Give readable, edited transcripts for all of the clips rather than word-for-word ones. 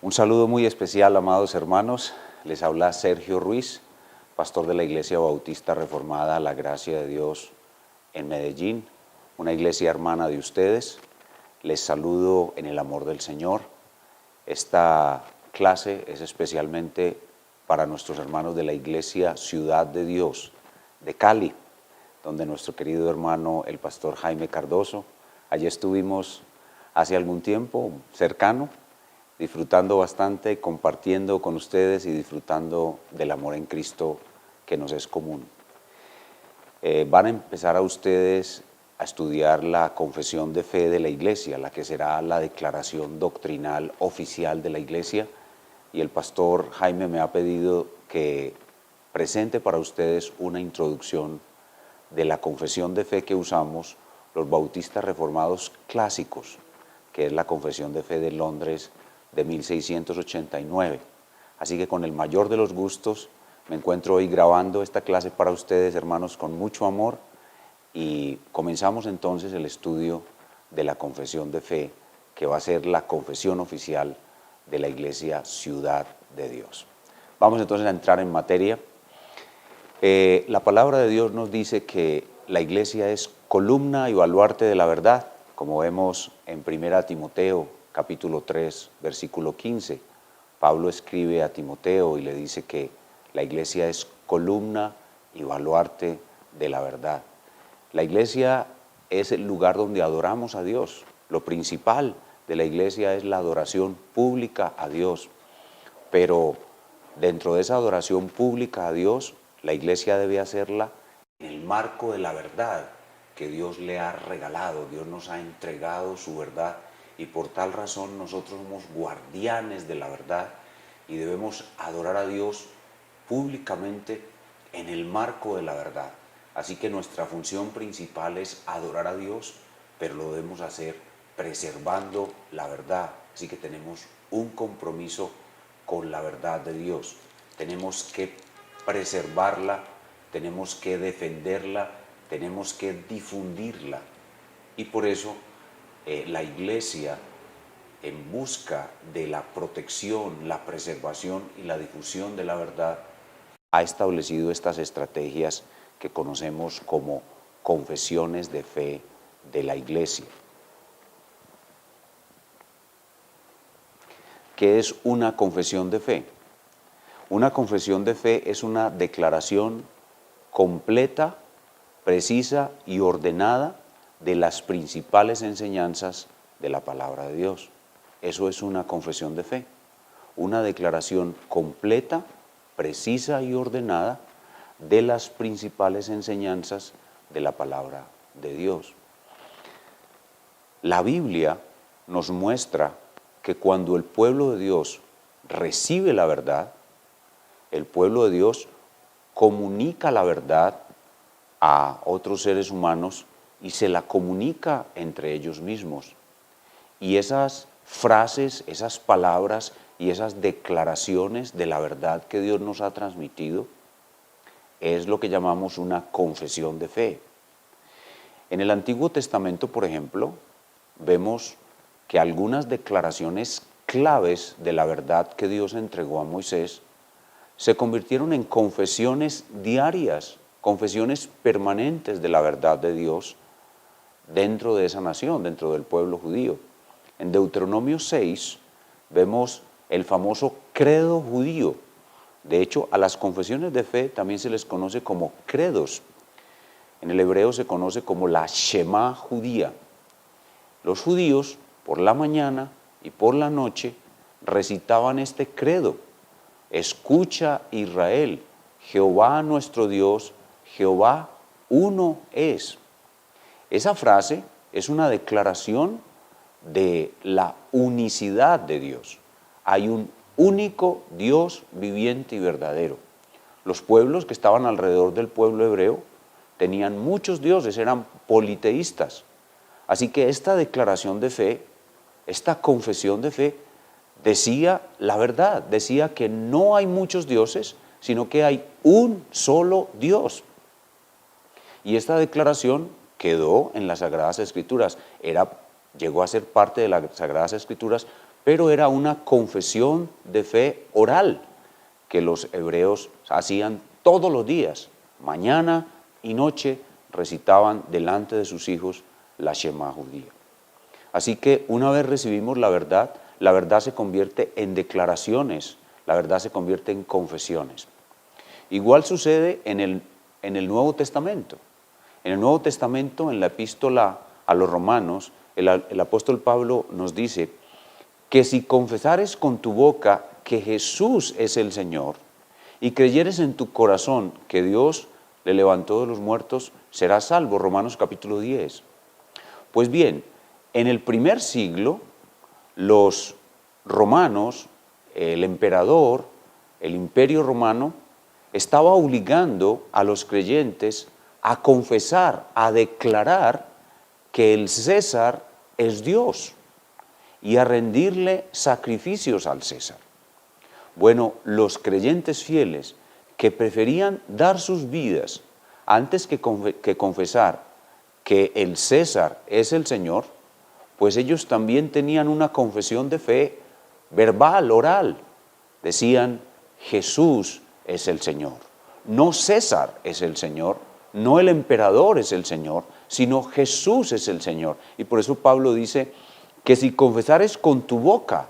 Un saludo muy especial, amados hermanos. Les habla Sergio Ruiz, pastor de la Iglesia Bautista Reformada La Gracia de Dios en Medellín, una iglesia hermana de ustedes. Les saludo en el amor del Señor. Esta clase es especialmente para nuestros hermanos de la Iglesia Ciudad de Dios de Cali, donde nuestro querido hermano, el pastor Jaime Cardoso, allí estuvimos hace algún tiempo cercano, disfrutando bastante, compartiendo con ustedes y disfrutando del amor en Cristo que nos es común. Van a empezar a ustedes a estudiar la confesión de fe de la Iglesia, la que será la declaración doctrinal oficial de la Iglesia, y el pastor Jaime me ha pedido que presente para ustedes una introducción de la confesión de fe que usamos los bautistas reformados clásicos, que es la confesión de fe de Londres de 1689. Así que con el mayor de los gustos me encuentro hoy grabando esta clase para ustedes, hermanos, con mucho amor, y comenzamos entonces el estudio de la confesión de fe, que va a ser la confesión oficial de la Iglesia Ciudad de Dios. Vamos entonces a entrar en materia. La palabra de Dios nos dice que la Iglesia es columna y baluarte de la verdad, como vemos en 1 Timoteo capítulo 3, versículo 15. Pablo escribe a Timoteo y le dice que la Iglesia es columna y baluarte de la verdad. La Iglesia es el lugar donde adoramos a Dios. Lo principal de la Iglesia es la adoración pública a Dios, pero dentro de esa adoración pública a Dios, la Iglesia debe hacerla en el marco de la verdad que Dios le ha regalado. Dios nos ha entregado su verdad y por tal razón nosotros somos guardianes de la verdad y debemos adorar a Dios públicamente en el marco de la verdad. Así que nuestra función principal es adorar a Dios, pero lo debemos hacer preservando la verdad. Así que tenemos un compromiso con la verdad de Dios. Tenemos que preservarla, tenemos que defenderla, tenemos que difundirla. Y por eso la Iglesia, en busca de la protección, la preservación y la difusión de la verdad, ha establecido estas estrategias que conocemos como confesiones de fe de la Iglesia. ¿Qué es una confesión de fe? Una confesión de fe es una declaración completa, precisa y ordenada de las principales enseñanzas de la palabra de Dios. Eso es una confesión de fe, una declaración completa, precisa y ordenada de las principales enseñanzas de la palabra de Dios. La Biblia nos muestra que cuando el pueblo de Dios recibe la verdad, el pueblo de Dios comunica la verdad a otros seres humanos y se la comunica entre ellos mismos. Y esas frases, esas palabras y esas declaraciones de la verdad que Dios nos ha transmitido es lo que llamamos una confesión de fe. En el Antiguo Testamento, por ejemplo, vemos que algunas declaraciones claves de la verdad que Dios entregó a Moisés se convirtieron en confesiones diarias, confesiones permanentes de la verdad de Dios dentro de esa nación, dentro del pueblo judío. En Deuteronomio 6 vemos el famoso credo judío. De hecho, a las confesiones de fe también se les conoce como credos. En el hebreo se conoce como la Shema judía. Los judíos, por la mañana y por la noche, recitaban este credo. Escucha, Israel, Jehová nuestro Dios, Jehová uno es. Esa frase es una declaración de la unicidad de Dios. Hay un único Dios viviente y verdadero. Los pueblos que estaban alrededor del pueblo hebreo tenían muchos dioses, eran politeístas. Así que esta declaración de fe, esta confesión de fe, decía la verdad, decía que no hay muchos dioses, sino que hay un solo Dios. Y esta declaración quedó en las Sagradas Escrituras, llegó a ser parte de las Sagradas Escrituras, pero era una confesión de fe oral que los hebreos hacían todos los días, mañana y noche recitaban delante de sus hijos la Shema judía. Así que una vez recibimos la verdad se convierte en declaraciones, la verdad se convierte en confesiones. Igual sucede en el Nuevo Testamento. En el Nuevo Testamento, en la epístola a los Romanos, el apóstol Pablo nos dice que si confesares con tu boca que Jesús es el Señor y creyeres en tu corazón que Dios le levantó de los muertos, serás salvo. Romanos capítulo 10. Pues bien, en el primer siglo, los romanos, el emperador, el imperio romano, estaba obligando a los creyentes a confesar, a declarar que el César es Dios y a rendirle sacrificios al César. Bueno, los creyentes fieles que preferían dar sus vidas antes que confesar que el César es el Señor, pues ellos también tenían una confesión de fe verbal, oral. Decían, Jesús es el Señor. No César es el Señor, no el emperador es el Señor, sino Jesús es el Señor. Y por eso Pablo dice que si confesares con tu boca,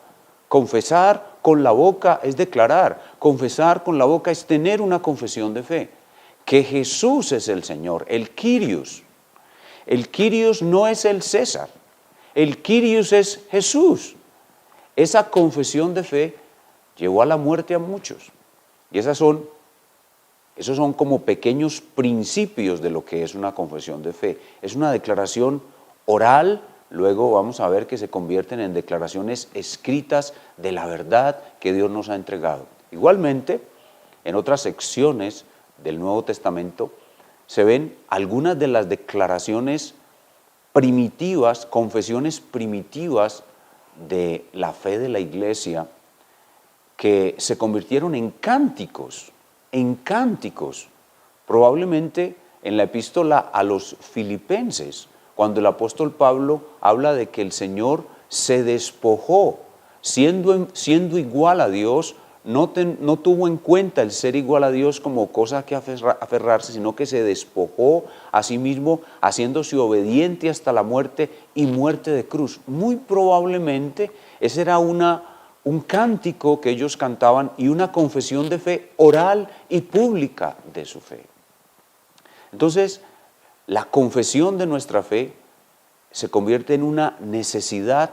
confesar con la boca es declarar, confesar con la boca es tener una confesión de fe, que Jesús es el Señor, el Kyrios. El Kyrios no es el César, el Kyrios es Jesús. Esa confesión de fe llevó a la muerte a muchos. Y esos son como pequeños principios de lo que es una confesión de fe. Es una declaración oral, luego vamos a ver que se convierten en declaraciones escritas de la verdad que Dios nos ha entregado. Igualmente, en otras secciones del Nuevo Testamento se ven algunas de las declaraciones primitivas, confesiones primitivas de la fe de la iglesia que se convirtieron en cánticos, probablemente en la epístola a los Filipenses, cuando el apóstol Pablo habla de que el Señor se despojó, siendo igual a Dios, no tuvo en cuenta el ser igual a Dios como cosa que aferrarse, sino que se despojó a sí mismo, haciéndose obediente hasta la muerte y muerte de cruz. Muy probablemente ese era un cántico que ellos cantaban y una confesión de fe oral y pública de su fe. Entonces, la confesión de nuestra fe se convierte en una necesidad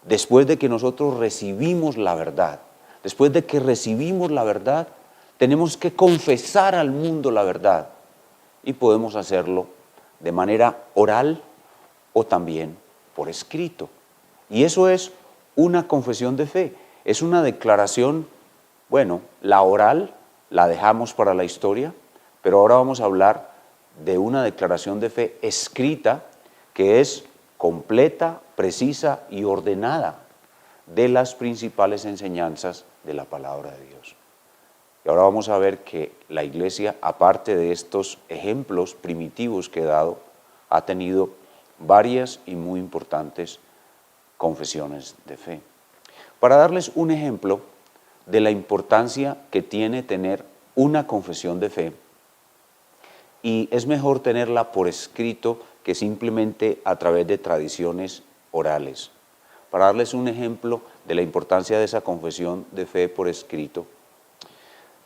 después de que nosotros recibimos la verdad. Después de que recibimos la verdad, tenemos que confesar al mundo la verdad y podemos hacerlo de manera oral o también por escrito. Y eso es una confesión de fe, es una declaración, bueno, la oral la dejamos para la historia, pero ahora vamos a hablar de una declaración de fe escrita que es completa, precisa y ordenada de las principales enseñanzas de la palabra de Dios. Y ahora vamos a ver que la iglesia, aparte de estos ejemplos primitivos que he dado, ha tenido varias y muy importantes confesiones de fe. Para darles un ejemplo de la importancia que tiene tener una confesión de fe, y es mejor tenerla por escrito que simplemente a través de tradiciones orales. Para darles un ejemplo de la importancia de esa confesión de fe por escrito,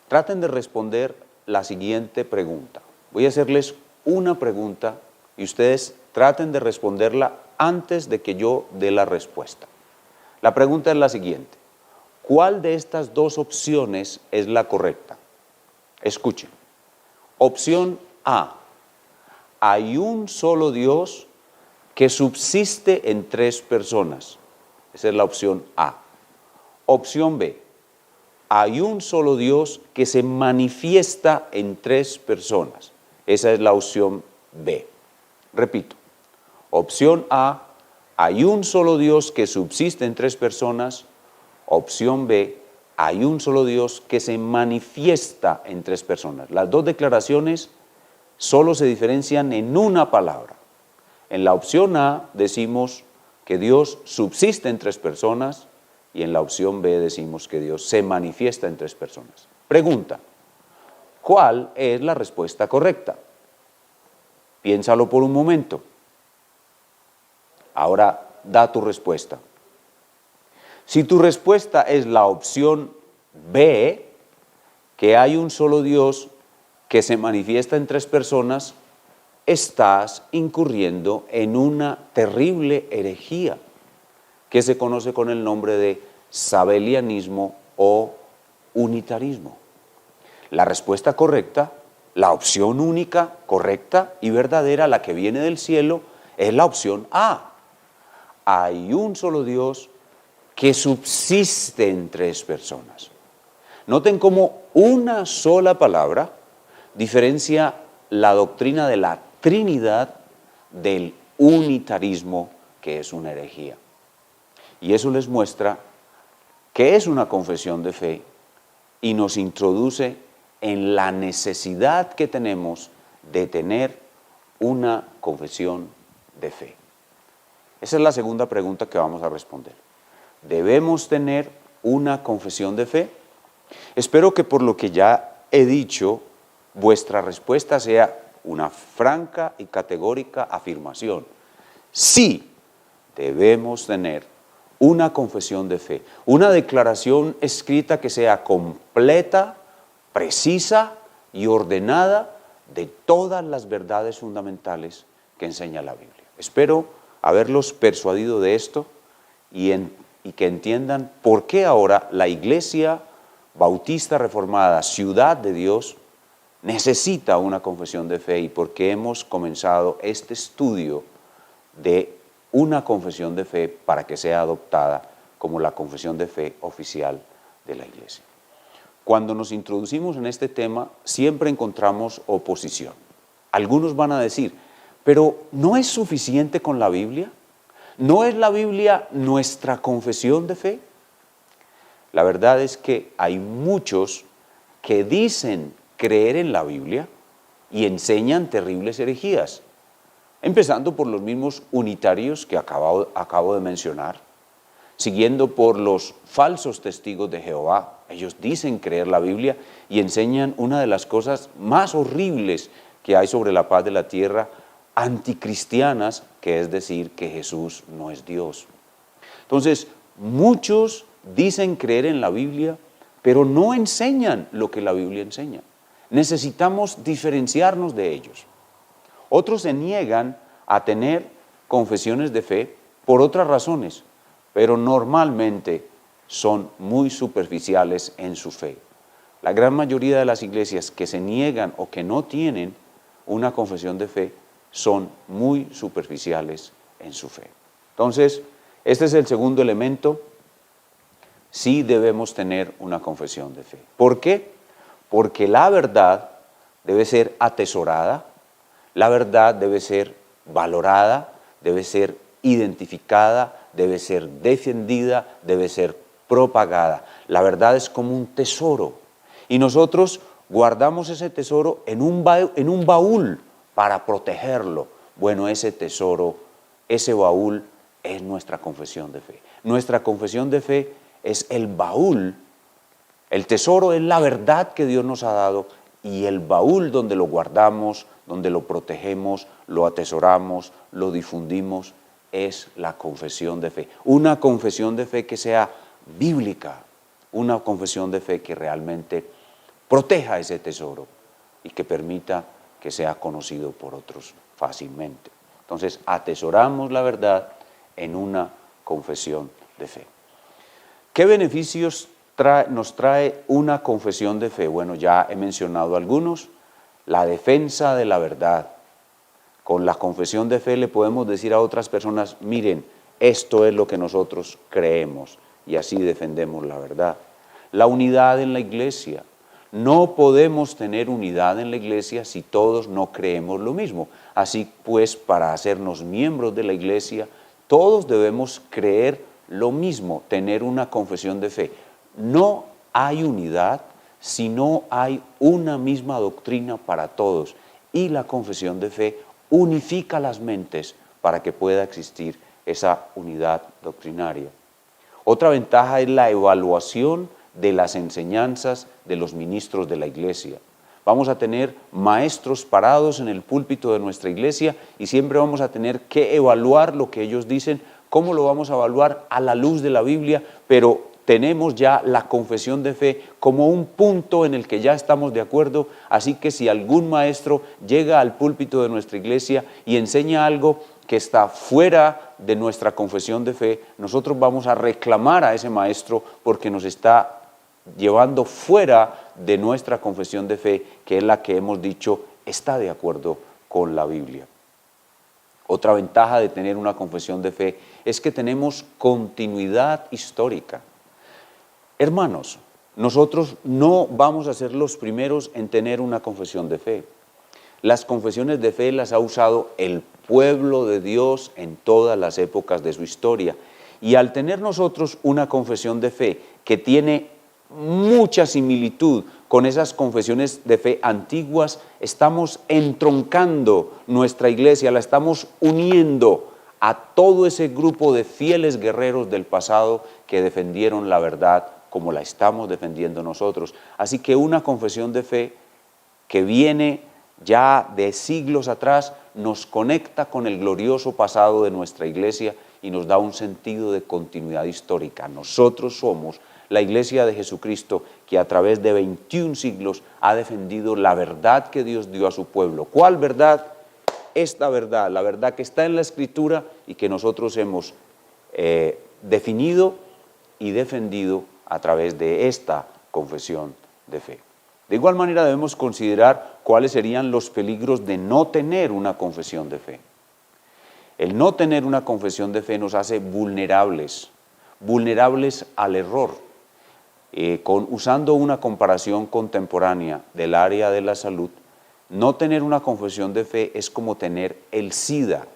traten de responder la siguiente pregunta. Voy a hacerles una pregunta y ustedes traten de responderla antes de que yo dé la respuesta. La pregunta es la siguiente: ¿cuál de estas dos opciones es la correcta? Escuchen. Opción A: hay un solo Dios que subsiste en tres personas. Esa es la opción A. Opción B: hay un solo Dios que se manifiesta en tres personas. Esa es la opción B. Repito. Opción A: hay un solo Dios que subsiste en tres personas. Opción B: hay un solo Dios que se manifiesta en tres personas. Las dos declaraciones solo se diferencian en una palabra. En la opción A decimos que Dios subsiste en tres personas, y en la opción B decimos que Dios se manifiesta en 3 personas. Pregunta, ¿cuál es la respuesta correcta? Piénsalo por un momento. Ahora da tu respuesta. Si tu respuesta es la opción B, que hay un solo Dios que se manifiesta en 3 personas, estás incurriendo en una terrible herejía que se conoce con el nombre de sabelianismo o unitarismo. La respuesta correcta, la opción única, correcta y verdadera, la que viene del cielo, es la opción A. Hay un solo Dios que subsiste en 3 personas. Noten cómo una sola palabra diferencia la doctrina de la Trinidad del unitarismo, que es una herejía. Y eso les muestra que es una confesión de fe y nos introduce en la necesidad que tenemos de tener una confesión de fe. Esa es la segunda pregunta que vamos a responder. ¿Debemos tener una confesión de fe? Espero que por lo que ya he dicho, vuestra respuesta sea una franca y categórica afirmación. Sí, debemos tener una confesión de fe, una declaración escrita que sea completa, precisa y ordenada de todas las verdades fundamentales que enseña la Biblia. Espero haberlos persuadido de esto y que entiendan por qué ahora la Iglesia Bautista Reformada, Ciudad de Dios, necesita una confesión de fe y por qué hemos comenzado este estudio de una confesión de fe para que sea adoptada como la confesión de fe oficial de la Iglesia. Cuando nos introducimos en este tema, siempre encontramos oposición. Algunos van a decir, pero ¿no es suficiente con la Biblia? ¿No es la Biblia nuestra confesión de fe? La verdad es que hay muchos que dicen creer en la Biblia y enseñan terribles herejías, empezando por los mismos unitarios que acabo de mencionar, siguiendo por los falsos testigos de Jehová. Ellos dicen creer la Biblia y enseñan una de las cosas más horribles que hay sobre la paz de la tierra, anticristianas, que es decir que Jesús no es Dios. Entonces, muchos dicen creer en la Biblia, pero no enseñan lo que la Biblia enseña. Necesitamos diferenciarnos de ellos. Otros se niegan a tener confesiones de fe por otras razones, pero normalmente son muy superficiales en su fe. La gran mayoría de las iglesias que se niegan o que no tienen una confesión de fe son muy superficiales en su fe. Entonces, este es el segundo elemento. Sí debemos tener una confesión de fe. ¿Por qué? Porque la verdad debe ser atesorada, la verdad debe ser valorada, debe ser identificada, debe ser defendida, debe ser propagada. La verdad es como un tesoro y nosotros guardamos ese tesoro en un baúl para protegerlo. Bueno, ese tesoro, ese baúl es nuestra confesión de fe. Nuestra confesión de fe es el baúl, el tesoro es la verdad que Dios nos ha dado y el baúl donde lo guardamos, donde lo protegemos, lo atesoramos, lo difundimos, es la confesión de fe. Una confesión de fe que sea bíblica, una confesión de fe que realmente proteja ese tesoro y que permita que sea conocido por otros fácilmente. Entonces, atesoramos la verdad en una confesión de fe. ¿Qué beneficios nos trae una confesión de fe? Bueno, ya he mencionado algunos. La defensa de la verdad. Con la confesión de fe le podemos decir a otras personas, miren, esto es lo que nosotros creemos y así defendemos la verdad. La unidad en la iglesia. No podemos tener unidad en la iglesia si todos no creemos lo mismo. Así pues, para hacernos miembros de la iglesia, todos debemos creer lo mismo, tener una confesión de fe. No hay unidad si no hay una misma doctrina para todos y la confesión de fe unifica las mentes para que pueda existir esa unidad doctrinaria. Otra ventaja es la evaluación de las enseñanzas de los ministros de la iglesia. Vamos a tener maestros parados en el púlpito de nuestra iglesia y siempre vamos a tener que evaluar lo que ellos dicen. ¿Cómo lo vamos a evaluar? A la luz de la Biblia, pero tenemos ya la confesión de fe como un punto en el que ya estamos de acuerdo, así que si algún maestro llega al púlpito de nuestra iglesia y enseña algo que está fuera de nuestra confesión de fe, nosotros vamos a reclamar a ese maestro porque nos está llevando fuera de nuestra confesión de fe, que es la que hemos dicho está de acuerdo con la Biblia. Otra ventaja de tener una confesión de fe es que tenemos continuidad histórica. Hermanos, nosotros no vamos a ser los primeros en tener una confesión de fe. Las confesiones de fe las ha usado el pueblo de Dios en todas las épocas de su historia. Y al tener nosotros una confesión de fe que tiene mucha similitud con esas confesiones de fe antiguas, estamos entroncando nuestra iglesia, la estamos uniendo a todo ese grupo de fieles guerreros del pasado que defendieron la verdad como la estamos defendiendo nosotros. Así que una confesión de fe que viene ya de siglos atrás nos conecta con el glorioso pasado de nuestra iglesia y nos da un sentido de continuidad histórica. Nosotros somos la iglesia de Jesucristo que a través de 21 siglos ha defendido la verdad que Dios dio a su pueblo. ¿Cuál verdad? Esta verdad, la verdad que está en la Escritura y que nosotros hemos definido y defendido a través de esta confesión de fe. De igual manera debemos considerar cuáles serían los peligros de no tener una confesión de fe. El no tener una confesión de fe nos hace vulnerables al error. Usando una comparación contemporánea del área de la salud, no tener una confesión de fe es como tener el SIDA.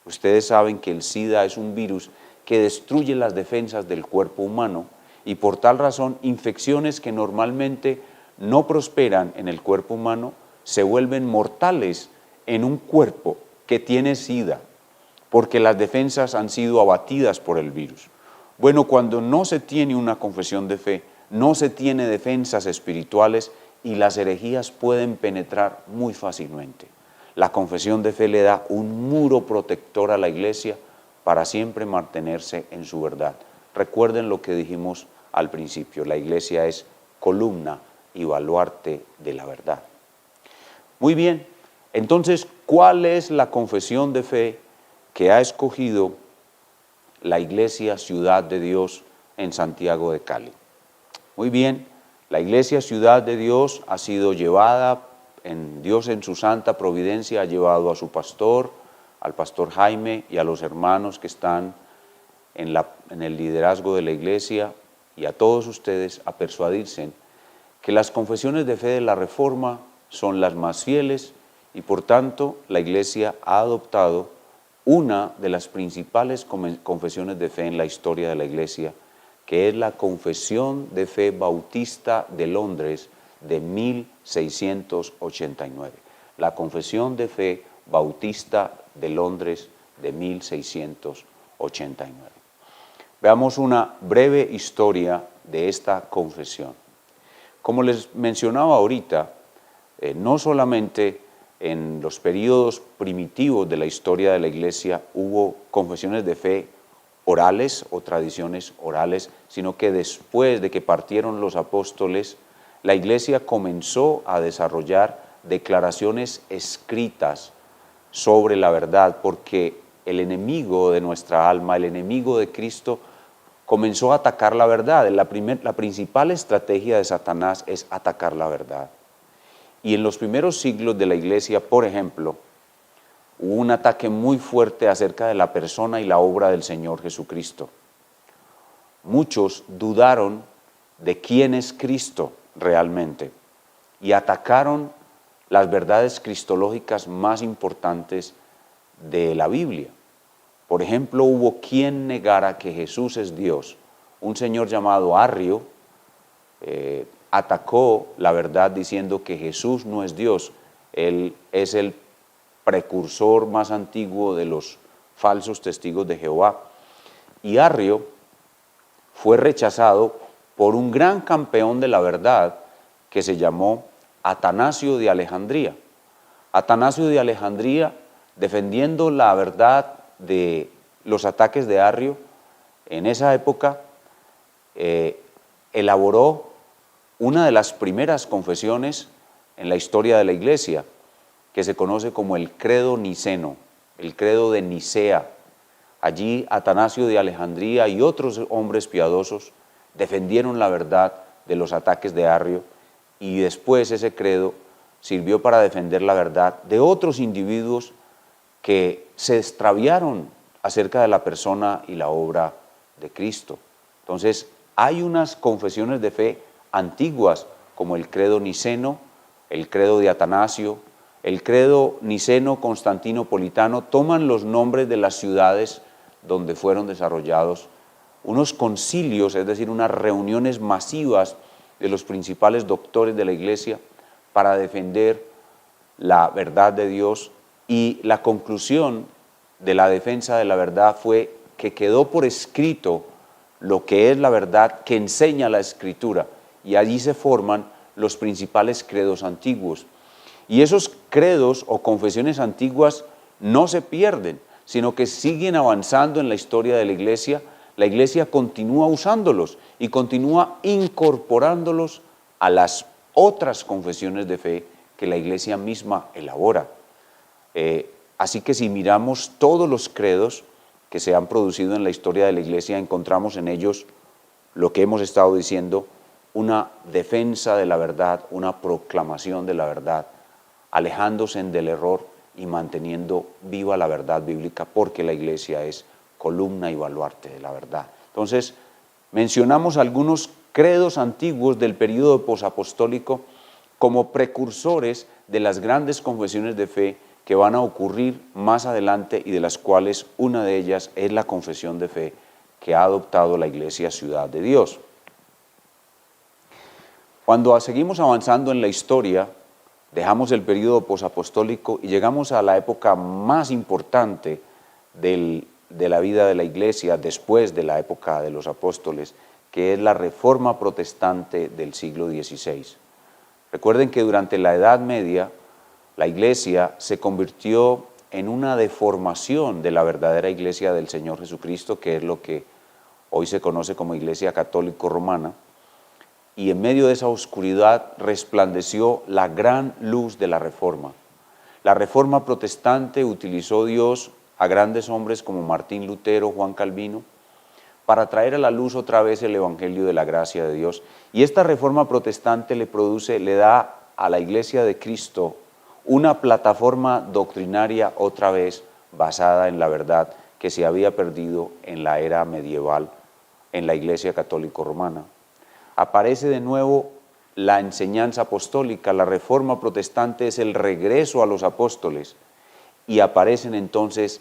Ustedes saben que el SIDA es un virus que destruye las defensas del cuerpo humano y por tal razón infecciones que normalmente no prosperan en el cuerpo humano se vuelven mortales en un cuerpo que tiene SIDA, porque las defensas han sido abatidas por el virus. Bueno, cuando no se tiene una confesión de fe, no se tiene defensas espirituales y las herejías pueden penetrar muy fácilmente. La confesión de fe le da un muro protector a la iglesia para siempre mantenerse en su verdad. Recuerden lo que dijimos al principio, la iglesia es columna y baluarte de la verdad. Muy bien, entonces, ¿cuál es la confesión de fe que ha escogido la iglesia Ciudad de Dios en Santiago de Cali? Muy bien, la iglesia Ciudad de Dios ha sido llevada, Dios en su santa providencia ha llevado a su pastor, al pastor Jaime y a los hermanos que están en el liderazgo de la iglesia y a todos ustedes a persuadirse que las confesiones de fe de la Reforma son las más fieles y por tanto la iglesia ha adoptado una de las principales confesiones de fe en la historia de la iglesia, que es la Confesión de Fe Bautista de Londres de 1689. La Confesión de Fe Bautista de Londres de 1689. Veamos una breve historia de esta confesión. Como les mencionaba ahorita, no solamente en los periodos primitivos de la historia de la iglesia hubo confesiones de fe orales o tradiciones orales, sino que después de que partieron los apóstoles, la iglesia comenzó a desarrollar declaraciones escritas sobre la verdad, porque el enemigo de nuestra alma, el enemigo de Cristo, comenzó a atacar la verdad. La principal estrategia de Satanás es atacar la verdad. Y en los primeros siglos de la iglesia, por ejemplo, hubo un ataque muy fuerte acerca de la persona y la obra del Señor Jesucristo. Muchos dudaron de quién es Cristo realmente y atacaron las verdades cristológicas más importantes de la Biblia. Por ejemplo, hubo quien negara que Jesús es Dios. Un señor llamado Arrio atacó la verdad diciendo que Jesús no es Dios. Él es el precursor más antiguo de los falsos testigos de Jehová. Y Arrio fue rechazado por un gran campeón de la verdad que se llamó Atanasio de Alejandría. Atanasio de Alejandría, defendiendo la verdad de los ataques de Arrio, en esa época elaboró una de las primeras confesiones en la historia de la Iglesia, que se conoce como el credo niceno, el credo de Nicea. Allí Atanasio de Alejandría y otros hombres piadosos defendieron la verdad de los ataques de Arrio, y después ese credo sirvió para defender la verdad de otros individuos que se extraviaron acerca de la persona y la obra de Cristo. Entonces, hay unas confesiones de fe antiguas como el credo niceno, el credo de Atanasio, el credo niceno constantinopolitano, toman los nombres de las ciudades donde fueron desarrollados unos concilios, es decir, unas reuniones masivas de los principales doctores de la Iglesia para defender la verdad de Dios, y la conclusión de la defensa de la verdad fue que quedó por escrito lo que es la verdad que enseña la Escritura, y allí se forman los principales credos antiguos. Y esos credos o confesiones antiguas no se pierden, sino que siguen avanzando en la historia de la Iglesia. La Iglesia continúa usándolos y continúa incorporándolos a las otras confesiones de fe que la Iglesia misma elabora. Así que si miramos todos los credos que se han producido en la historia de la Iglesia, encontramos en ellos lo que hemos estado diciendo: una defensa de la verdad, una proclamación de la verdad, alejándose del error y manteniendo viva la verdad bíblica, porque la Iglesia es columna y baluarte de la verdad. Entonces, mencionamos algunos credos antiguos del período posapostólico como precursores de las grandes confesiones de fe que van a ocurrir más adelante, y de las cuales una de ellas es la confesión de fe que ha adoptado la Iglesia Ciudad de Dios. Cuando seguimos avanzando en la historia, dejamos el período posapostólico y llegamos a la época más importante de la vida de la Iglesia después de la época de los apóstoles, que es la Reforma Protestante del siglo XVI. Recuerden que durante la Edad Media la Iglesia se convirtió en una deformación de la verdadera Iglesia del Señor Jesucristo, que es lo que hoy se conoce como Iglesia Católica Romana, y en medio de esa oscuridad resplandeció la gran luz de la Reforma. La Reforma Protestante utilizó Dios a grandes hombres como Martín Lutero, Juan Calvino, para traer a la luz otra vez el Evangelio de la gracia de Dios. Y esta Reforma Protestante le da a la Iglesia de Cristo una plataforma doctrinaria otra vez basada en la verdad que se había perdido en la era medieval en la Iglesia Católica Romana. Aparece de nuevo la enseñanza apostólica. La Reforma Protestante es el regreso a los apóstoles, y aparecen entonces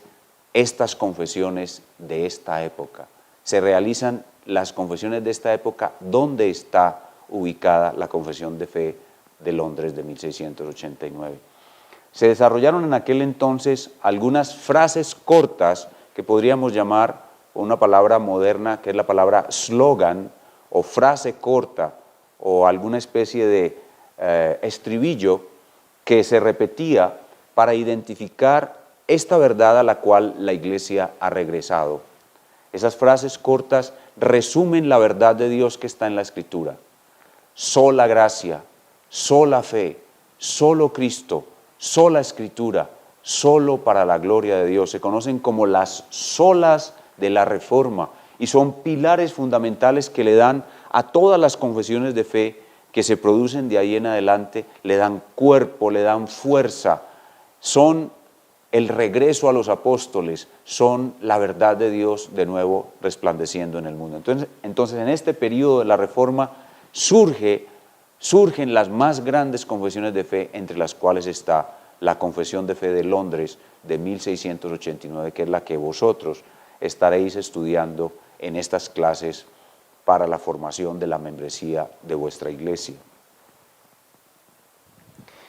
estas confesiones de esta época. Se realizan las confesiones de esta época donde está ubicada la Confesión de Fe de Londres de 1689. Se desarrollaron en aquel entonces algunas frases cortas que podríamos llamar, con una palabra moderna que es la palabra slogan o frase corta, o alguna especie de estribillo que se repetía para identificar esta verdad a la cual la Iglesia ha regresado. Esas frases cortas resumen la verdad de Dios que está en la Escritura: sola gracia, sola fe, solo Cristo, sola Escritura, solo para la gloria de Dios. Se conocen como las solas de la Reforma, y son pilares fundamentales que le dan a todas las confesiones de fe que se producen de ahí en adelante, le dan cuerpo, le dan fuerza, son el regreso a los apóstoles, son la verdad de Dios de nuevo resplandeciendo en el mundo. Entonces en este periodo de la Reforma surgen las más grandes confesiones de fe, entre las cuales está la Confesión de Fe de Londres de 1689, que es la que vosotros estaréis estudiando en estas clases para la formación de la membresía de vuestra iglesia.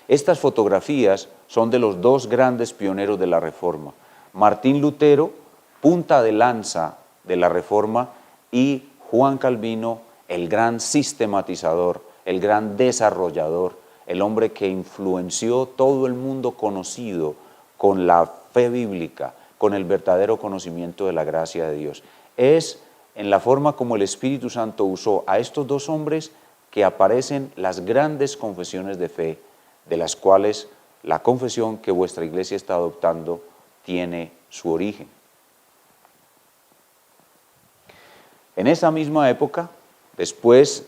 Estas fotografías son de los dos grandes pioneros de la Reforma: Martín Lutero, punta de lanza de la Reforma, y Juan Calvino, el gran sistematizador, el gran desarrollador, el hombre que influenció todo el mundo conocido con la fe bíblica, con el verdadero conocimiento de la gracia de Dios. Es en la forma como el Espíritu Santo usó a estos dos hombres que aparecen las grandes confesiones de fe, de las cuales la confesión que vuestra iglesia está adoptando tiene su origen. En esa misma época, después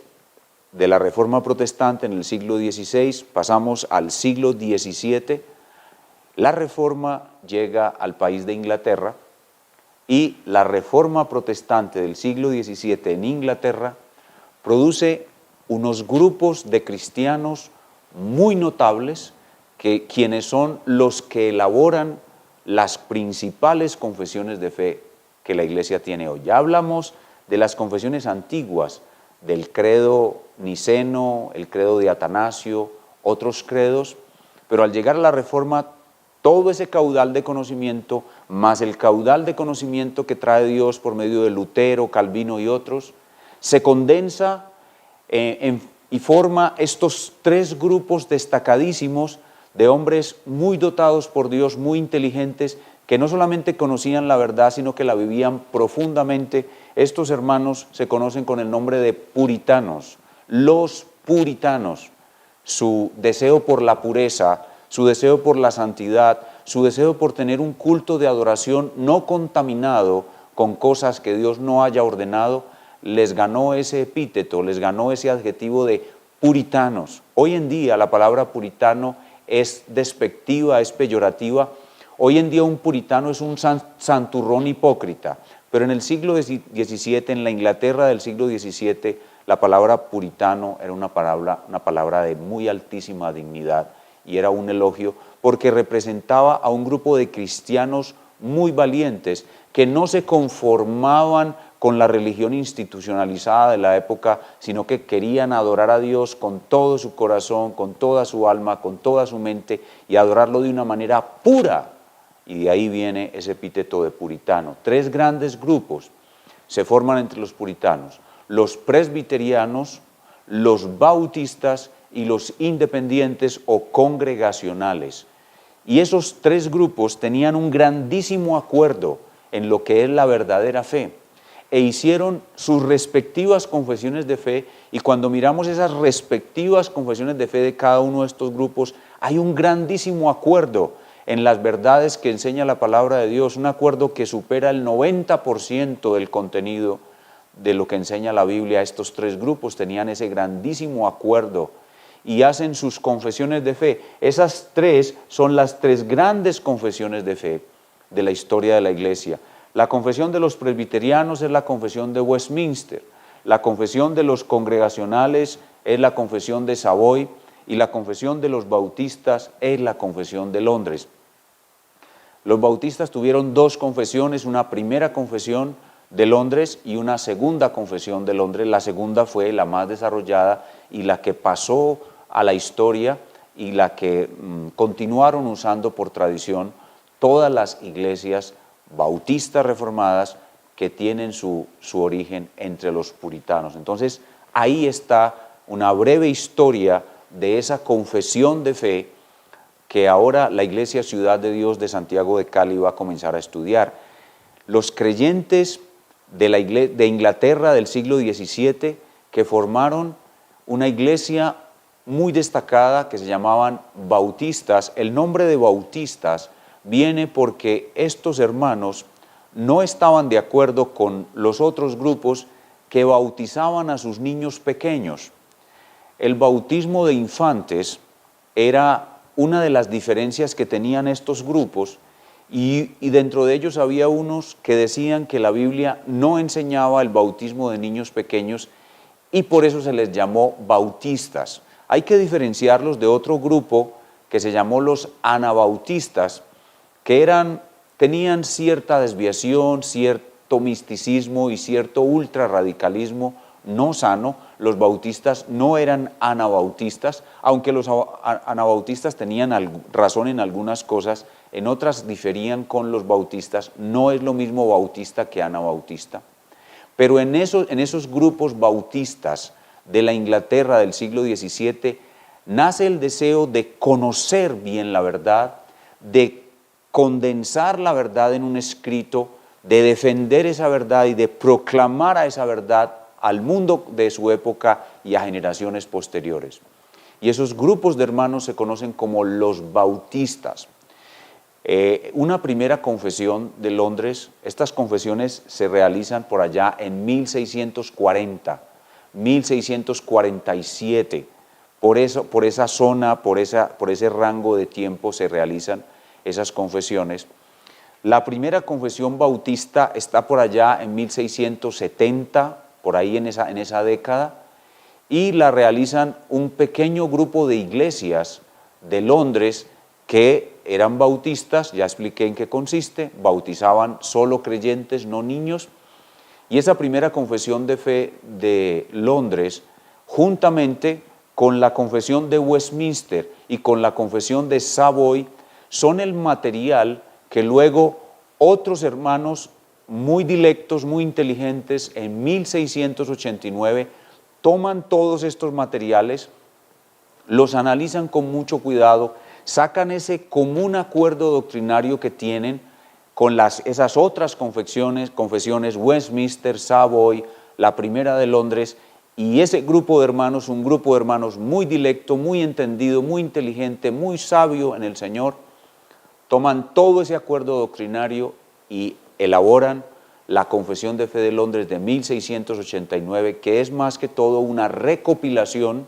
de la Reforma Protestante en el siglo XVI, pasamos al siglo XVII, la Reforma llega al país de Inglaterra y la Reforma Protestante del siglo XVII en Inglaterra produce unos grupos de cristianos muy notables, quienes son los que elaboran las principales confesiones de fe que la Iglesia tiene hoy. Ya hablamos de las confesiones antiguas, del credo niceno, el credo de Atanasio, otros credos, pero al llegar a la Reforma, todo ese caudal de conocimiento, más el caudal de conocimiento que trae Dios por medio de Lutero, Calvino y otros, se condensa y forma estos tres grupos destacadísimos de hombres muy dotados por Dios, muy inteligentes, que no solamente conocían la verdad, sino que la vivían profundamente. Estos hermanos se conocen con el nombre de puritanos, los puritanos. Su deseo por la pureza, su deseo por la santidad, su deseo por tener un culto de adoración no contaminado con cosas que Dios no haya ordenado, les ganó ese epíteto, les ganó ese adjetivo de puritanos. Hoy en día la palabra puritano es despectiva, es peyorativa. Hoy en día un puritano es un santurrón hipócrita, pero en el siglo XVII, en la Inglaterra del siglo XVII, la palabra puritano era una palabra de muy altísima dignidad y era un elogio porque representaba a un grupo de cristianos muy valientes que no se conformaban con la religión institucionalizada de la época, sino que querían adorar a Dios con todo su corazón, con toda su alma, con toda su mente y adorarlo de una manera pura. Y de ahí viene ese epíteto de puritano. Tres grandes grupos se forman entre los puritanos: los presbiterianos, los bautistas y los independientes o congregacionales. Y esos tres grupos tenían un grandísimo acuerdo en lo que es la verdadera fe, e hicieron sus respectivas confesiones de fe, y cuando miramos esas respectivas confesiones de fe de cada uno de estos grupos, hay un grandísimo acuerdo en las verdades que enseña la palabra de Dios, un acuerdo que supera el 90% del contenido de lo que enseña la Biblia. Estos tres grupos tenían ese grandísimo acuerdo y hacen sus confesiones de fe. Esas tres son las tres grandes confesiones de fe de la historia de la Iglesia. La confesión de los presbiterianos es la confesión de Westminster, la confesión de los congregacionales es la confesión de Savoy y la confesión de los bautistas es la confesión de Londres. Los bautistas tuvieron dos confesiones, una primera confesión de Londres y una segunda confesión de Londres. La segunda fue la más desarrollada y la que pasó a la historia y la que continuaron usando por tradición todas las iglesias bautistas reformadas que tienen su origen entre los puritanos. Entonces, ahí está una breve historia de esa confesión de fe que ahora la Iglesia Ciudad de Dios de Santiago de Cali va a comenzar a estudiar. Los creyentes de Inglaterra del siglo XVII que formaron una iglesia muy destacada que se llamaban bautistas. El nombre de bautistas viene porque estos hermanos no estaban de acuerdo con los otros grupos que bautizaban a sus niños pequeños. El bautismo de infantes era una de las diferencias que tenían estos grupos y dentro de ellos había unos que decían que la Biblia no enseñaba el bautismo de niños pequeños y por eso se les llamó bautistas. Hay que diferenciarlos de otro grupo que se llamó los anabautistas, que tenían cierta desviación, cierto misticismo y cierto ultrarradicalismo no sano. Los bautistas no eran anabautistas, aunque los anabautistas tenían razón en algunas cosas, en otras diferían con los bautistas. No es lo mismo bautista que anabautista. Pero en esos grupos bautistas de la Inglaterra del siglo XVII nace el deseo de conocer bien la verdad, de condensar la verdad en un escrito, de defender esa verdad y de proclamar a esa verdad al mundo de su época y a generaciones posteriores. Y esos grupos de hermanos se conocen como los bautistas. Una primera confesión de Londres, estas confesiones se realizan por allá en 1640, 1647, por esa zona, por ese rango de tiempo se realizan esas confesiones. La primera confesión bautista está por allá en 1670, por ahí en esa década, y la realizan un pequeño grupo de iglesias de Londres que eran bautistas, ya expliqué en qué consiste, bautizaban solo creyentes, no niños, y esa primera confesión de fe de Londres, juntamente con la confesión de Westminster y con la confesión de Savoy, son el material que luego otros hermanos muy dilectos, muy inteligentes, en 1689, toman todos estos materiales, los analizan con mucho cuidado, sacan ese común acuerdo doctrinario que tienen con esas otras confesiones, Westminster, Savoy, la primera de Londres, y ese grupo de hermanos, un grupo de hermanos muy dilecto, muy entendido, muy inteligente, muy sabio en el Señor, toman todo ese acuerdo doctrinario y elaboran la Confesión de Fe de Londres de 1689, que es más que todo una recopilación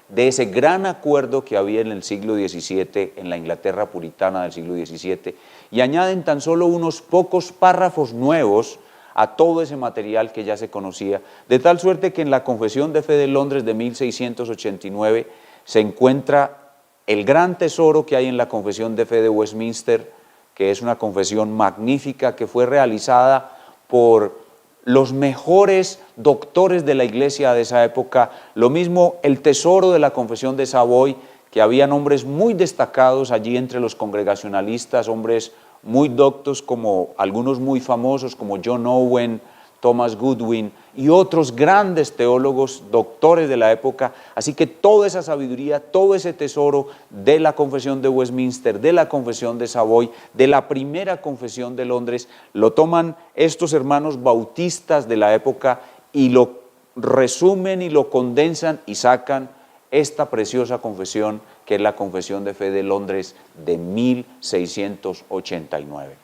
de ese gran acuerdo que había en el siglo XVII, en la Inglaterra puritana del siglo XVII, y añaden tan solo unos pocos párrafos nuevos a todo ese material que ya se conocía, de tal suerte que en la Confesión de Fe de Londres de 1689 se encuentra el gran tesoro que hay en la Confesión de Fe de Westminster, que es una confesión magnífica que fue realizada por los mejores doctores de la iglesia de esa época, lo mismo el tesoro de la Confesión de Savoy, que habían hombres muy destacados allí entre los congregacionalistas, hombres muy doctos, como algunos muy famosos como John Owen, Thomas Goodwin y otros grandes teólogos, doctores de la época. Así que toda esa sabiduría, todo ese tesoro de la Confesión de Westminster, de la Confesión de Savoy, de la primera Confesión de Londres, lo toman estos hermanos bautistas de la época y lo resumen y lo condensan y sacan esta preciosa confesión que es la Confesión de Fe de Londres de 1689.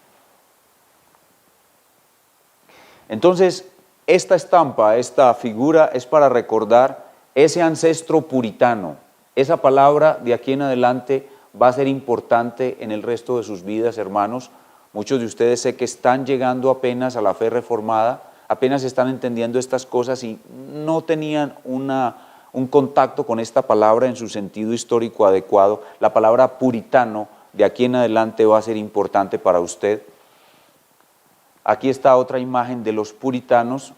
Entonces, esta estampa, esta figura es para recordar ese ancestro puritano. Esa palabra de aquí en adelante va a ser importante en el resto de sus vidas, hermanos. Muchos de ustedes sé que están llegando apenas a la fe reformada, apenas están entendiendo estas cosas y no tenían un contacto con esta palabra en su sentido histórico adecuado. La palabra puritano de aquí en adelante va a ser importante para usted. Aquí está otra imagen de los puritanos.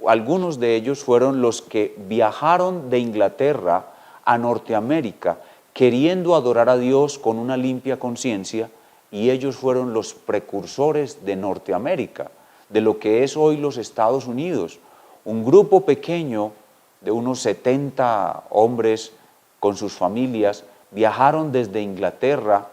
Algunos de ellos fueron los que viajaron de Inglaterra a Norteamérica queriendo adorar a Dios con una limpia conciencia, y ellos fueron los precursores de Norteamérica, de lo que es hoy los Estados Unidos. Un grupo pequeño de unos 70 hombres con sus familias viajaron desde Inglaterra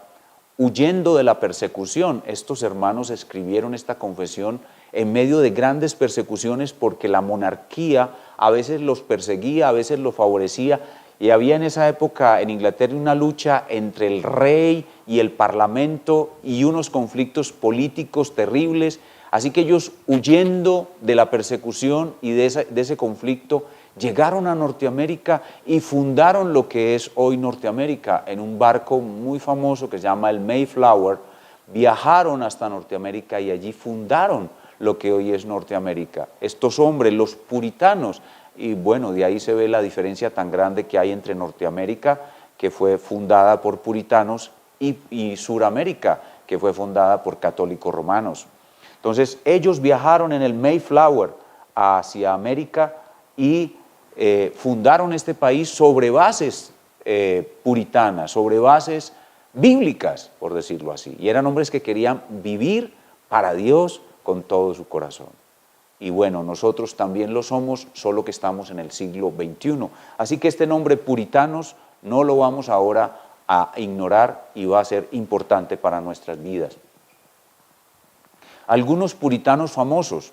huyendo de la persecución. Estos hermanos escribieron esta confesión en medio de grandes persecuciones porque la monarquía a veces los perseguía, a veces los favorecía, y había en esa época en Inglaterra una lucha entre el rey y el parlamento y unos conflictos políticos terribles. Así que ellos, huyendo de la persecución y de ese conflicto, llegaron a Norteamérica y fundaron lo que es hoy Norteamérica en un barco muy famoso que se llama el Mayflower. Viajaron hasta Norteamérica y allí fundaron lo que hoy es Norteamérica. Estos hombres, los puritanos, y bueno, de ahí se ve la diferencia tan grande que hay entre Norteamérica, que fue fundada por puritanos, y Suramérica, que fue fundada por católicos romanos. Entonces, ellos viajaron en el Mayflower hacia América y fundaron este país sobre bases puritanas, sobre bases bíblicas, por decirlo así. Y eran hombres que querían vivir para Dios con todo su corazón. y bueno, nosotros también lo somos, solo que estamos en el siglo XXI. Así que este nombre puritanos no lo vamos ahora a ignorar y va a ser importante para nuestras vidas. Algunos puritanos famosos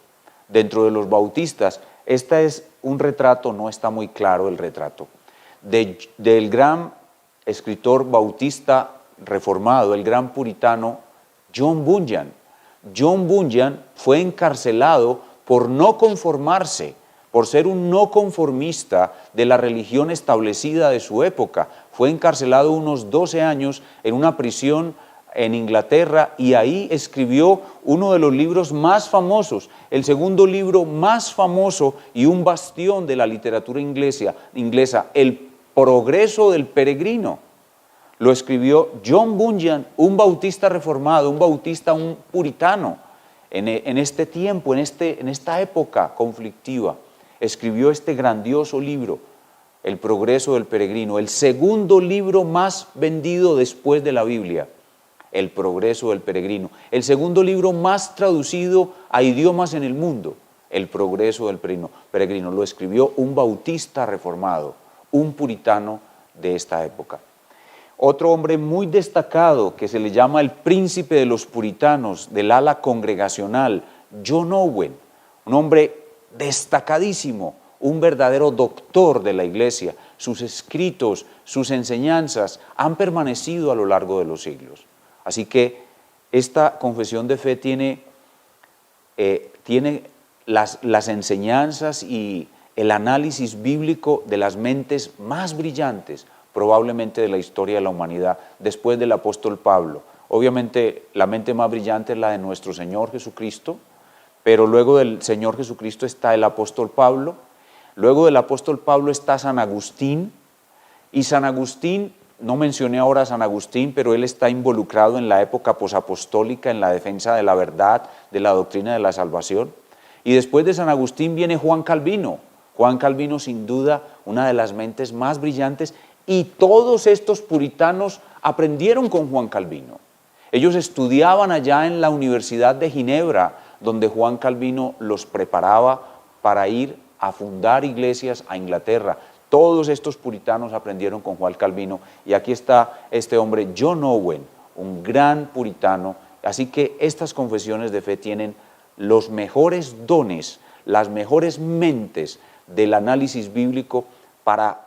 dentro de los bautistas, este es un retrato, no está muy claro el retrato, del gran escritor bautista reformado, el gran puritano John Bunyan. John Bunyan fue encarcelado por no conformarse, por ser un no conformista de la religión establecida de su época. Fue encarcelado unos 12 años en una prisión en Inglaterra y ahí escribió uno de los libros más famosos, el segundo libro más famoso y un bastión de la literatura inglesa, El progreso del peregrino. Lo escribió John Bunyan, un bautista reformado, un puritano, en este tiempo, en esta época conflictiva. Escribió este grandioso libro, El progreso del peregrino, el segundo libro más vendido después de la Biblia, El progreso del peregrino, el segundo libro más traducido a idiomas en el mundo, El progreso del peregrino. Lo escribió un bautista reformado, un puritano de esta época. Otro hombre muy destacado que se le llama el príncipe de los puritanos, del ala congregacional, John Owen, un hombre destacadísimo, un verdadero doctor de la iglesia. Sus escritos, sus enseñanzas han permanecido a lo largo de los siglos. Así que esta confesión de fe tiene las enseñanzas y el análisis bíblico de las mentes más brillantes, probablemente de la historia de la humanidad, después del apóstol Pablo. Obviamente la mente más brillante es la de nuestro Señor Jesucristo, pero luego del Señor Jesucristo está el apóstol Pablo, luego del apóstol Pablo está San Agustín, y San Agustín, no mencioné ahora a San Agustín, pero él está involucrado en la época posapostólica, en la defensa de la verdad, de la doctrina de la salvación. Y después de San Agustín viene Juan Calvino. Juan Calvino, sin duda, una de las mentes más brillantes, y todos estos puritanos aprendieron con Juan Calvino. Ellos estudiaban allá en la Universidad de Ginebra, donde Juan Calvino los preparaba para ir a fundar iglesias a Inglaterra. Todos estos puritanos aprendieron con Juan Calvino, y aquí está este hombre, John Owen, un gran puritano. Así que estas confesiones de fe tienen los mejores dones, las mejores mentes del análisis bíblico para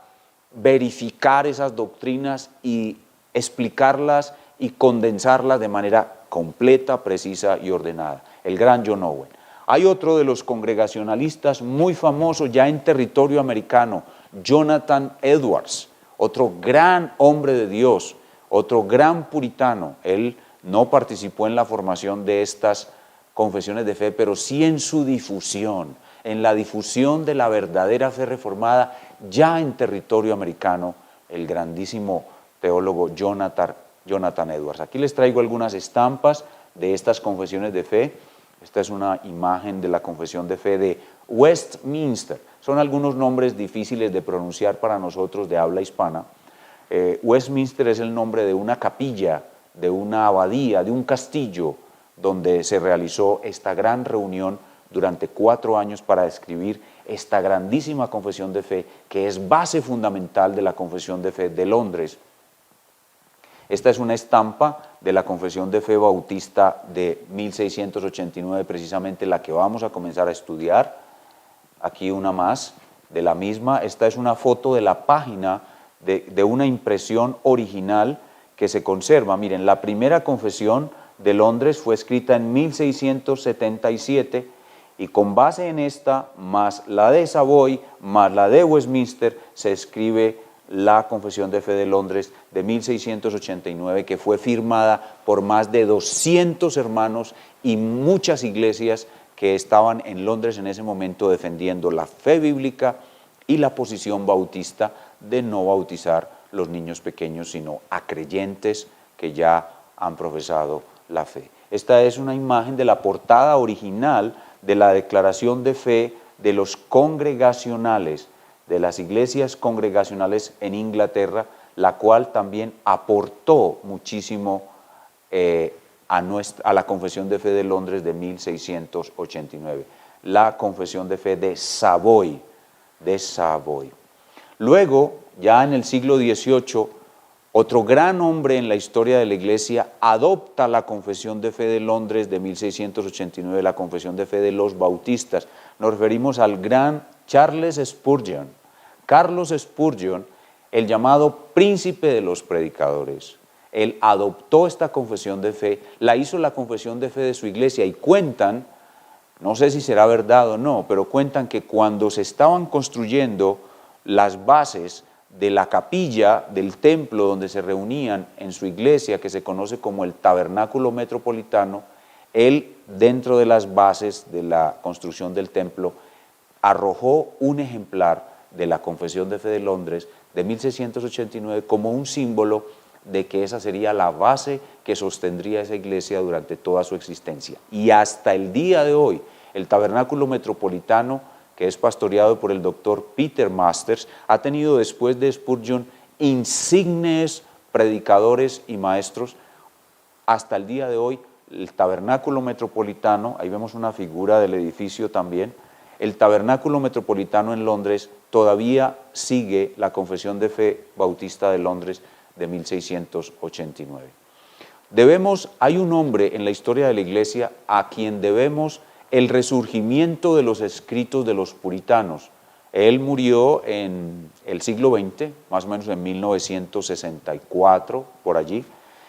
verificar esas doctrinas y explicarlas y condensarlas de manera completa, precisa y ordenada. El gran John Owen. Hay otro de los congregacionalistas muy famoso ya en territorio americano, Jonathan Edwards, otro gran hombre de Dios, otro gran puritano. Él no participó en la formación de estas confesiones de fe, pero sí en su difusión, en la difusión de la verdadera fe reformada ya en territorio americano, el grandísimo teólogo Jonathan Edwards. Aquí les traigo algunas estampas de estas confesiones de fe. Esta es una imagen de la confesión de fe de Westminster. Son algunos nombres difíciles de pronunciar para nosotros de habla hispana. Westminster es el nombre de una capilla, de una abadía, de un castillo, donde se realizó esta gran reunión durante 4 años para escribir esta grandísima confesión de fe, que es base fundamental de la confesión de fe de Londres. Esta es una estampa de la confesión de fe bautista de 1689, precisamente la que vamos a comenzar a estudiar. Aquí una más de la misma. Esta es una foto de la página de una impresión original que se conserva. Miren, la primera confesión de Londres fue escrita en 1677, y con base en esta, más la de Savoy, más la de Westminster, se escribe la Confesión de Fe de Londres de 1689, que fue firmada por más de 200 hermanos y muchas iglesias que estaban en Londres en ese momento defendiendo la fe bíblica y la posición bautista de no bautizar los niños pequeños, sino a creyentes que ya han profesado la fe. Esta es una imagen de la portada original de la declaración de fe de los congregacionales, de las iglesias congregacionales en Inglaterra, la cual también aportó muchísimo a la Confesión de Fe de Londres de 1689. la confesión de fe de Savoy, Luego, ya en el siglo XVIII, otro gran hombre en la historia de la Iglesia adopta la Confesión de Fe de Londres de 1689, la Confesión de Fe de los Bautistas. Nos referimos al gran Charles Spurgeon. Carlos Spurgeon, el llamado príncipe de los predicadores. Él adoptó esta confesión de fe, la hizo la confesión de fe de su iglesia y cuentan, no sé si será verdad o no, pero cuentan que cuando se estaban construyendo las bases de la capilla del templo donde se reunían en su iglesia, que se conoce como el Tabernáculo Metropolitano, él, dentro de las bases de la construcción del templo, arrojó un ejemplar de la Confesión de Fe de Londres de 1689 como un símbolo de que esa sería la base que sostendría esa iglesia durante toda su existencia. Y hasta el día de hoy, el Tabernáculo Metropolitano, que es pastoreado por el doctor Peter Masters, ha tenido después de Spurgeon insignes predicadores y maestros. Hasta el día de hoy, el Tabernáculo Metropolitano, ahí vemos una figura del edificio también, el Tabernáculo Metropolitano en Londres todavía sigue la Confesión de Fe Bautista de Londres de 1689. Hay un hombre en la historia de la Iglesia a quien debemos el resurgimiento de los escritos de los puritanos. Él murió en el siglo XX, más o menos en 1964, por allí,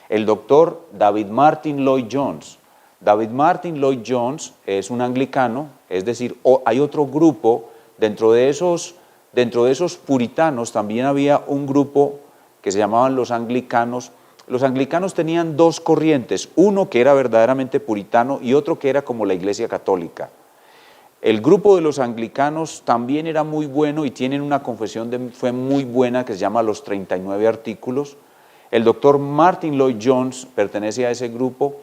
el doctor David Martyn Lloyd-Jones. David Martyn Lloyd-Jones es un anglicano, es decir, hay otro grupo, dentro de esos puritanos también había un grupo que se llamaban los anglicanos. Los anglicanos tenían dos corrientes, uno que era verdaderamente puritano y otro que era como la Iglesia Católica. El grupo de los anglicanos también era muy bueno y tienen una confesión de fe muy buena que se llama los 39 artículos. El doctor Martyn Lloyd-Jones pertenece a ese grupo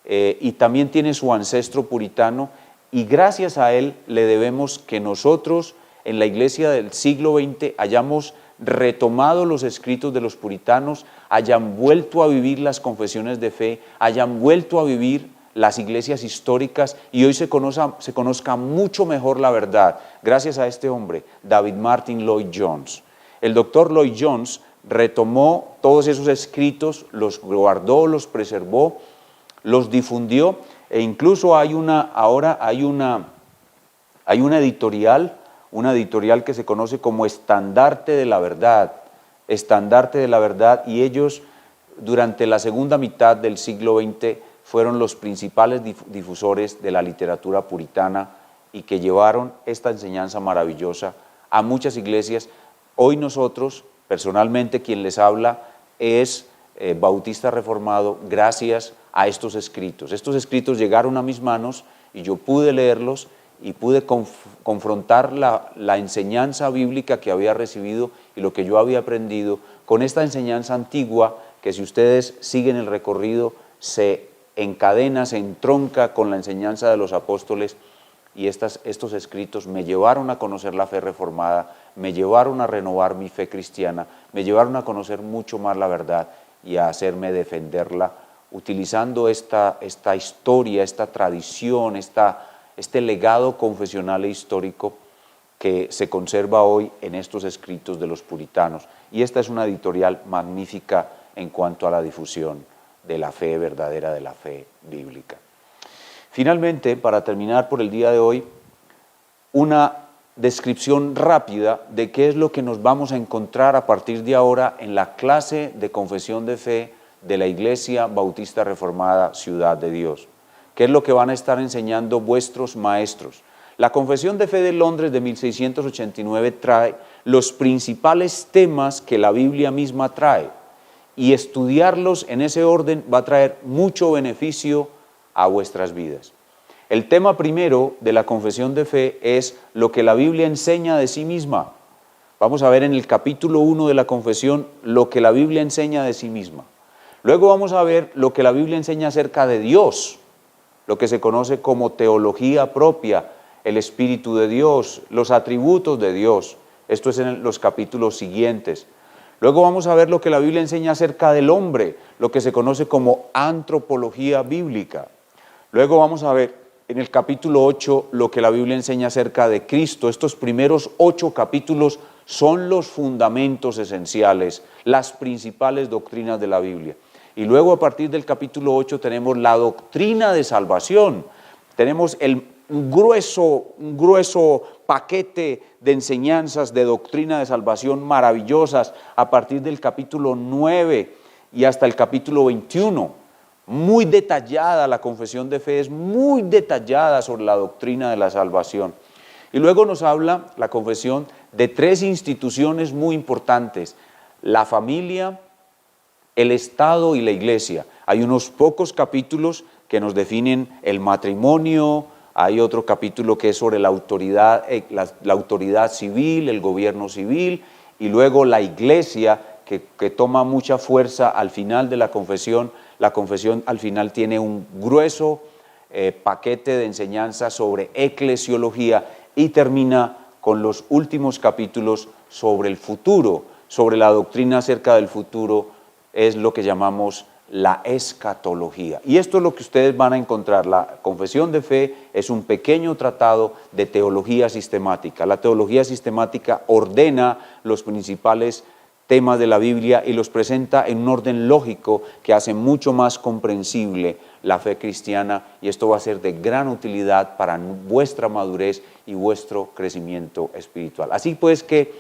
y también tiene su ancestro puritano, y gracias a él le debemos que nosotros en la iglesia del siglo XX hayamos retomado los escritos de los puritanos, hayan vuelto a vivir las confesiones de fe, hayan vuelto a vivir las iglesias históricas y hoy se conozca mucho mejor la verdad gracias a este hombre, David Martyn Lloyd-Jones. El doctor Lloyd-Jones retomó todos esos escritos, los guardó, los preservó, los difundió, e incluso ahora hay una editorial que se conoce como Estandarte de la Verdad, y ellos durante la segunda mitad del siglo XX fueron los principales difusores de la literatura puritana y que llevaron esta enseñanza maravillosa a muchas iglesias. Hoy nosotros, personalmente, quien les habla es bautista reformado gracias a estos escritos. Estos escritos llegaron a mis manos y yo pude leerlos y pude confrontar la enseñanza bíblica que había recibido y lo que yo había aprendido con esta enseñanza antigua que, si ustedes siguen el recorrido, se encadena, se entronca con la enseñanza de los apóstoles, y estos escritos me llevaron a conocer la fe reformada, me llevaron a renovar mi fe cristiana, me llevaron a conocer mucho más la verdad y a hacerme defenderla utilizando esta historia, esta tradición, este legado confesional e histórico que se conserva hoy en estos escritos de los puritanos. Y esta es una editorial magnífica en cuanto a la difusión de la fe verdadera, de la fe bíblica. Finalmente, para terminar por el día de hoy, una descripción rápida de qué es lo que nos vamos a encontrar a partir de ahora en la clase de confesión de fe de la Iglesia Bautista Reformada Ciudad de Dios. ¿Qué es lo que van a estar enseñando vuestros maestros? La Confesión de Fe de Londres de 1689 trae los principales temas que la Biblia misma trae, y estudiarlos en ese orden va a traer mucho beneficio a vuestras vidas. El tema primero de la Confesión de Fe es lo que la Biblia enseña de sí misma. Vamos a ver en el capítulo 1 de la Confesión lo que la Biblia enseña de sí misma. Luego vamos a ver lo que la Biblia enseña acerca de Dios, lo que se conoce como teología propia, el Espíritu de Dios, los atributos de Dios. Esto es en los capítulos siguientes. Luego vamos a ver lo que la Biblia enseña acerca del hombre, lo que se conoce como antropología bíblica. Luego vamos a ver en el capítulo 8 lo que la Biblia enseña acerca de Cristo. Estos primeros 8 capítulos son los fundamentos esenciales, las principales doctrinas de la Biblia. Y luego a partir del capítulo 8 tenemos la doctrina de salvación. Tenemos un grueso paquete de enseñanzas de doctrina de salvación maravillosas a partir del capítulo 9 y hasta el capítulo 21. Muy detallada, la confesión de fe es muy detallada sobre la doctrina de la salvación. Y luego nos habla la confesión de 3 instituciones muy importantes: la familia, el Estado y la Iglesia. Hay unos pocos capítulos que nos definen el matrimonio, hay otro capítulo que es sobre la autoridad civil, el gobierno civil, y luego la Iglesia que toma mucha fuerza al final de la confesión. La confesión al final tiene un grueso paquete de enseñanzas sobre eclesiología y termina con los últimos capítulos sobre el futuro, sobre la doctrina acerca del futuro, es lo que llamamos la escatología. Y esto es lo que ustedes van a encontrar. La confesión de fe es un pequeño tratado de teología sistemática. La teología sistemática ordena los principales temas de la Biblia y los presenta en un orden lógico que hace mucho más comprensible la fe cristiana, y esto va a ser de gran utilidad para vuestra madurez y vuestro crecimiento espiritual. Así pues que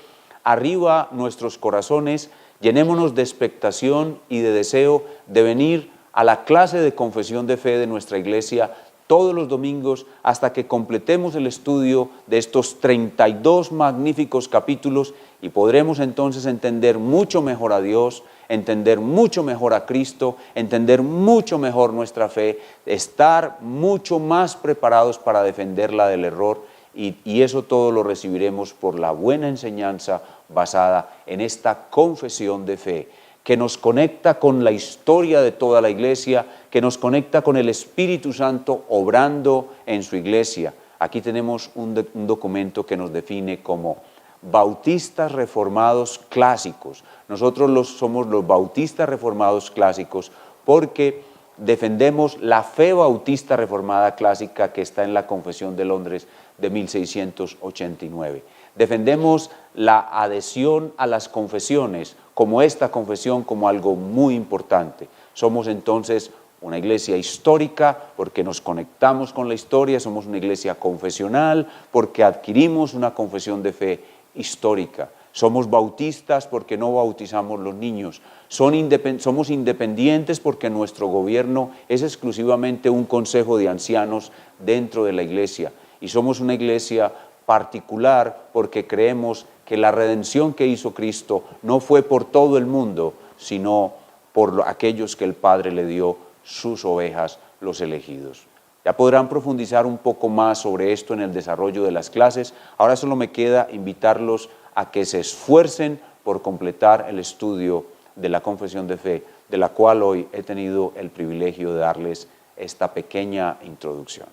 arriba nuestros corazones, llenémonos de expectación y de deseo de venir a la clase de confesión de fe de nuestra iglesia todos los domingos hasta que completemos el estudio de estos 32 magníficos capítulos, y podremos entonces entender mucho mejor a Dios, entender mucho mejor a Cristo, entender mucho mejor nuestra fe, estar mucho más preparados para defenderla del error, y eso todo lo recibiremos por la buena enseñanza basada en esta confesión de fe, que nos conecta con la historia de toda la iglesia, que nos conecta con el Espíritu Santo obrando en su iglesia. Aquí tenemos un documento que nos define como bautistas reformados clásicos. Nosotros somos los bautistas reformados clásicos porque defendemos la fe bautista reformada clásica que está en la Confesión de Londres de 1689. Defendemos la adhesión a las confesiones, como esta confesión, como algo muy importante. Somos entonces una iglesia histórica porque nos conectamos con la historia, somos una iglesia confesional porque adquirimos una confesión de fe histórica. Somos bautistas porque no bautizamos los niños. Somos independientes porque nuestro gobierno es exclusivamente un consejo de ancianos dentro de la iglesia. Y somos una iglesia particular porque creemos que la redención que hizo Cristo no fue por todo el mundo, sino por aquellos que el Padre le dio, sus ovejas, los elegidos. Ya podrán profundizar un poco más sobre esto en el desarrollo de las clases. Ahora solo me queda invitarlos a que se esfuercen por completar el estudio de la confesión de fe, de la cual hoy he tenido el privilegio de darles esta pequeña introducción.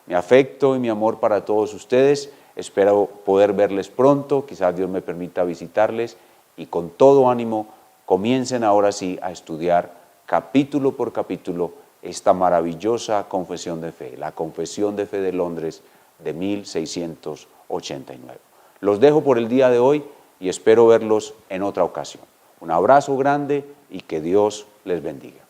Mi afecto y mi amor para todos ustedes, espero poder verles pronto, quizás Dios me permita visitarles, y con todo ánimo comiencen ahora sí a estudiar capítulo por capítulo esta maravillosa confesión de fe, la Confesión de Fe de Londres de 1689. Los dejo por el día de hoy y espero verlos en otra ocasión. Un abrazo grande y que Dios les bendiga.